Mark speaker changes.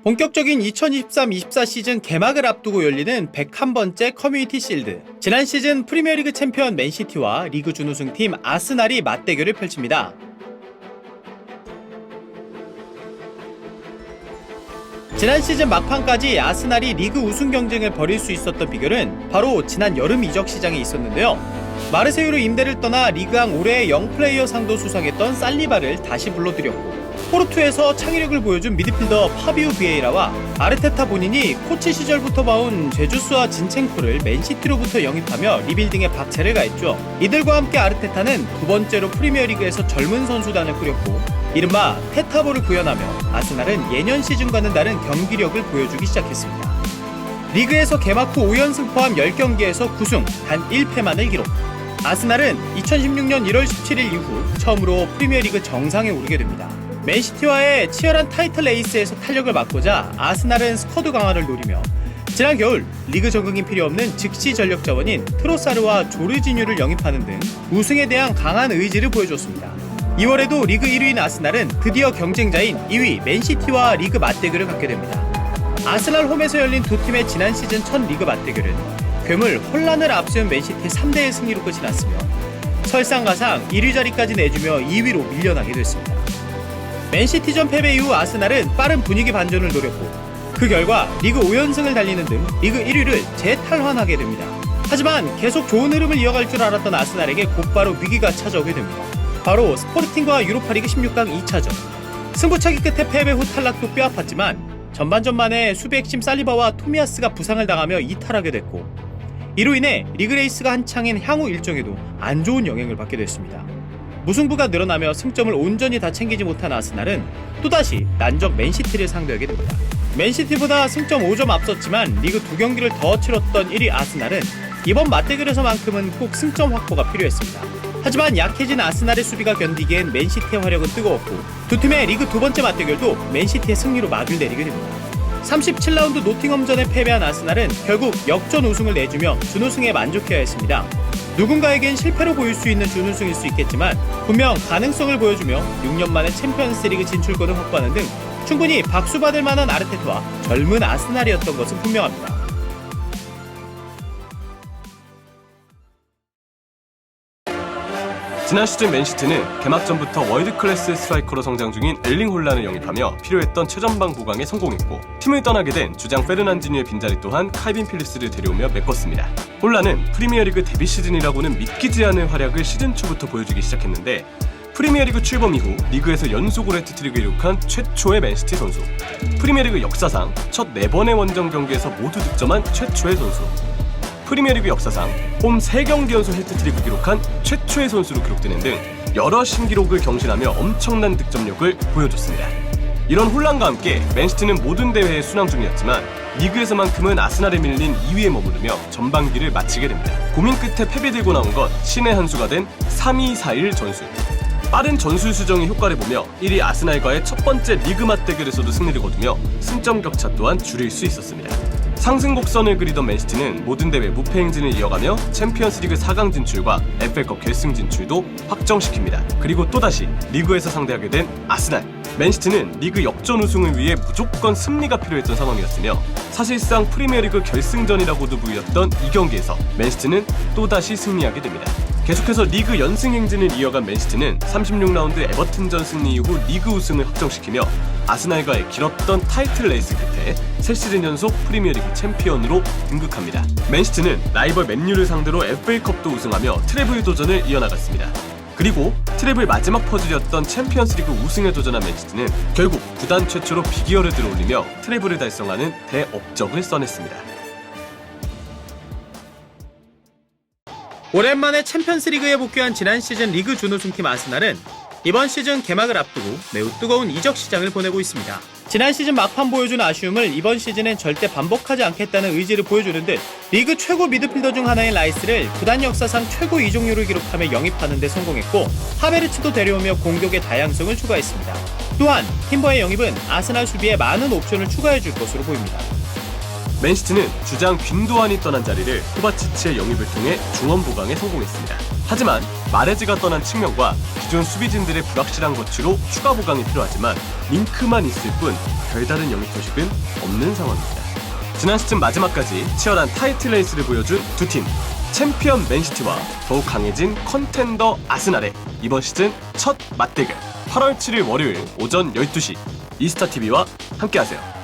Speaker 1: 본격적인 2023-24 시즌 개막을 앞두고 열리는 101번째 커뮤니티 실드. 지난 시즌 프리미어리그 챔피언 맨시티와 리그 준우승팀 아스날이 맞대결을 펼칩니다. 지난 시즌 막판까지 아스날이 리그 우승 경쟁을 벌일 수 있었던 비결은 바로 지난 여름 이적 시장에 있었는데요. 마르세유로 임대를 떠나 리그왕 올해의 영플레이어 상도 수상했던 살리바를 다시 불러들였고, 포르투에서 창의력을 보여준 미드필더 파비우 비에이라와 아르테타 본인이 코치 시절부터 봐온 제주스와 진첸코를 맨시티로부터 영입하며 리빌딩에 박차를 가했죠. 이들과 함께 아르테타는 두 번째로 프리미어리그에서 젊은 선수단을 꾸렸고, 이른바 테타보를 구현하며 아스날은 예년 시즌과는 다른 경기력을 보여주기 시작했습니다. 리그에서 개막 후 5연승 포함 10경기에서 9승, 단 1패만을 기록. 아스날은 2016년 1월 17일 이후 처음으로 프리미어리그 정상에 오르게 됩니다. 맨시티와의 치열한 타이틀 레이스에서 탄력을 막고자 아스날은 스쿼드 강화를 노리며 지난 겨울 리그 적응이 필요 없는 즉시 전력 자원인 트로사르와 조르지뉴를 영입하는 등 우승에 대한 강한 의지를 보여줬습니다. 2월에도 리그 1위인 아스날은 드디어 경쟁자인 2위 맨시티와 리그 맞대결을 갖게 됩니다. 아스날 홈에서 열린 두 팀의 지난 시즌 첫 리그 맞대결은 괴물 혼란을 앞세운 맨시티의 3대1 승리로 끝이 났으며 설상가상 1위 자리까지 내주며 2위로 밀려나게 됐습니다. 맨시티전 패배 이후 아스날은 빠른 분위기 반전을 노렸고, 그 결과 리그 5연승을 달리는 등 리그 1위를 재탈환하게 됩니다. 하지만 계속 좋은 흐름을 이어갈 줄 알았던 아스날에게 곧바로 위기가 찾아오게 됩니다. 바로 스포르팅과 유로파리그 16강 2차전. 승부차기 끝에 패배 후 탈락도 뼈아팠지만 전반전 만에 수비 핵심 살리바와 토미야스가 부상을 당하며 이탈하게 됐고, 이로 인해 리그 레이스가 한창인 향후 일정에도 안 좋은 영향을 받게 됐습니다. 무승부가 늘어나며 승점을 온전히 다 챙기지 못한 아스날은 또다시 난적 맨시티를 상대하게 됩니다. 맨시티보다 승점 5점 앞섰지만 리그 2경기를 더 치렀던 1위 아스날은 이번 맞대결에서만큼은 꼭 승점 확보가 필요했습니다. 하지만 약해진 아스날의 수비가 견디기엔 맨시티의 화력은 뜨거웠고, 두 팀의 리그 두 번째 맞대결도 맨시티의 승리로 막을 내리게 됩니다. 37라운드 노팅엄전에 패배한 아스날은 결국 역전 우승을 내주며 준우승에 만족해야 했습니다. 누군가에겐 실패로 보일 수 있는 준우승일 수 있겠지만 분명 가능성을 보여주며 6년 만에 챔피언스리그 진출권을 확보하는 등 충분히 박수받을 만한 아르테타와 젊은 아스날이었던 것은 분명합니다.
Speaker 2: 지난 시즌 맨시티는 개막전부터 월드클래스 스트라이커로 성장 중인 엘링 홀란을 영입하며 필요했던 최전방 보강에 성공했고, 팀을 떠나게 된 주장 페르난지뉴의 빈자리 또한 칼빈 필립스를 데려오며 메꿨습니다. 홀란은 프리미어리그 데뷔 시즌이라고는 믿기지 않은 활약을 시즌 초부터 보여주기 시작했는데, 프리미어리그 출범 이후 리그에서 연속으로 해트트릭을 기록한 최초의 맨시티 선수, 프리미어리그 역사상 첫 4번의 원정 경기에서 모두 득점한 최초의 선수, 프리미어리그 역사상 홈 3경기 연속 해트트릭을 기록한 최초의 선수로 기록되는 등 여러 신기록을 경신하며 엄청난 득점력을 보여줬습니다. 이런 혼란과 함께 맨시티는 모든 대회에 순항 중이었지만 리그에서만큼은 아스날에 밀린 2위에 머무르며 전반기를 마치게 됩니다. 고민 끝에 패배들고 나온 것 신의 한 수가 된 3-2-4-1 전술. 빠른 전술 수정의 효과를 보며 1위 아스날과의 첫 번째 리그 맞대결에서도 승리를 거두며 승점 격차 또한 줄일 수 있었습니다. 상승 곡선을 그리던 맨시티는 모든 대회 무패 행진을 이어가며 챔피언스리그 4강 진출과 FA컵 결승 진출도 확정시킵니다. 그리고 또다시 리그에서 상대하게 된 아스날. 맨시티는 리그 역전 우승을 위해 무조건 승리가 필요했던 상황이었으며 사실상 프리미어리그 결승전이라고도 불렸던 이 경기에서 맨시티는 또다시 승리하게 됩니다. 계속해서 리그 연승 행진을 이어간 맨시티는 36라운드 에버튼전 승리 이후 리그 우승을 확정시키며 아스날과의 길었던 타이틀 레이스 끝에 새 시즌 연속 프리미어리그 챔피언으로 등극합니다. 맨시티는 라이벌 맨유를 상대로 FA컵도 우승하며 트래블 도전을 이어나갔습니다. 그리고 트래블 마지막 퍼즐이었던 챔피언스리그 우승에 도전한 맨시티는 결국 구단 최초로 비기어를 들어올리며 트래블을 달성하는 대업적을 써냈습니다.
Speaker 1: 오랜만에 챔피언스리그에 복귀한 지난 시즌 리그 준우승팀 아스날은 이번 시즌 개막을 앞두고 매우 뜨거운 이적 시장을 보내고 있습니다. 지난 시즌 막판 보여준 아쉬움을 이번 시즌엔 절대 반복하지 않겠다는 의지를 보여주는 듯 리그 최고 미드필더 중 하나인 라이스를 구단 역사상 최고 이적료를 기록하며 영입하는 데 성공했고, 하베르츠도 데려오며 공격의 다양성을 추가했습니다. 또한 팀버의 영입은 아스날 수비에 많은 옵션을 추가해줄 것으로 보입니다.
Speaker 2: 맨시티는 주장 균도안이 떠난 자리를 코바치치의 영입을 통해 중원 보강에 성공했습니다. 하지만 마레즈가 떠난 측면과 기존 수비진들의 불확실한 거치로 추가 보강이 필요하지만 링크만 있을 뿐 별다른 영입 소식은 없는 상황입니다. 지난 시즌 마지막까지 치열한 타이틀 레이스를 보여준 두 팀, 챔피언 맨시티와 더욱 강해진 컨텐더 아스날의 이번 시즌 첫 맞대결 8월 7일 월요일 오전 12시 이스타TV와 함께하세요.